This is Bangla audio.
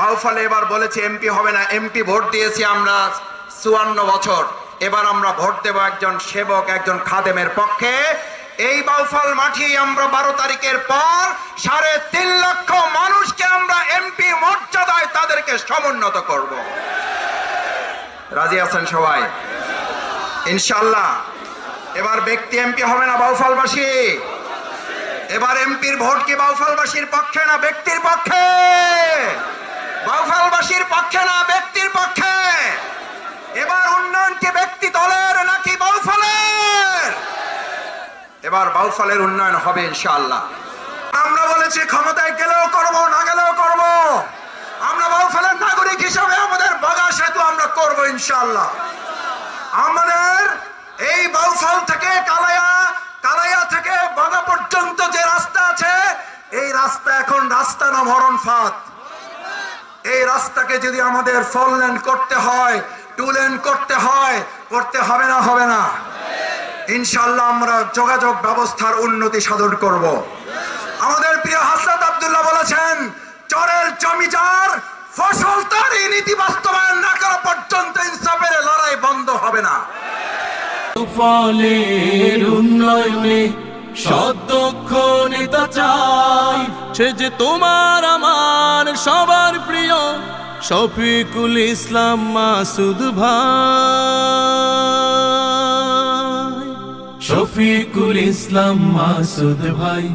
বাউফলে এবার বলেছে এমপি হবে না। এমপি ভোট দিয়েছি আমরা 54 বছর, এবার আমরা ভোট দেব একজন সেবক, একজন খাদেমের পক্ষে। এই বাউফল মাঠে আমরা 12 তারিখের পর 3.5 লক্ষ মানুষকে আমরা এমপি মর্যাদায় তাদেরকে সমুন্নত করব। রাজি আছেন সবাই? ইনশাআল্লাহ। এবার ব্যক্তি এমপি হবে না বাউফলবাসী? এবার এমপির ভোট কি বাউফলবাসীর পক্ষে না ব্যক্তির পক্ষে? বাউফলবাসীর পক্ষে না ব্যক্তির পক্ষে? এবার উন্নয়ন কি ব্যক্তি দলের নাকি বাউফলের? এবার বাউফলের উন্নয়ন হবে ইনশাআল্লাহ। আমরা বলেছি ক্ষমতায় গেলেও করব, না গেলেও করব। আমরা বাউফলের নাগরিক হিসাবে আমাদের বাগা সেতু আমরা করব ইনশাআল্লাহ। আমাদের এই বাউফল থেকে কালাইয়া থেকে বাগা পর্যন্ত যে রাস্তা আছে, এই রাস্তা এখন রাস্তা না মরণ ফাঁদ। এই রাস্তাকে যদি আমাদের 4 লেন করতে হয়, 2 লেন করতে হয়, করতে হবে না? হবে না? ইনশাআল্লাহ আমরা যোগাযোগ ব্যবস্থার উন্নতি সাধন করব। আমাদের প্রিয় হযরত আব্দুল্লাহ বলেছেন, চরের জমিদার ফসল তার এই নীতি বাস্তবায়ন না করা পর্যন্ত ইনসাফের লড়াই বন্ধ হবে না। ফলের উন্নয়নে সদক্ষ নেতা চাই, সে যে তোমার আমার সবার প্রিয় শফিকুল ইসলাম মাসুদ ভাই। শফিকুল ইসলাম মাসুদ ভাই।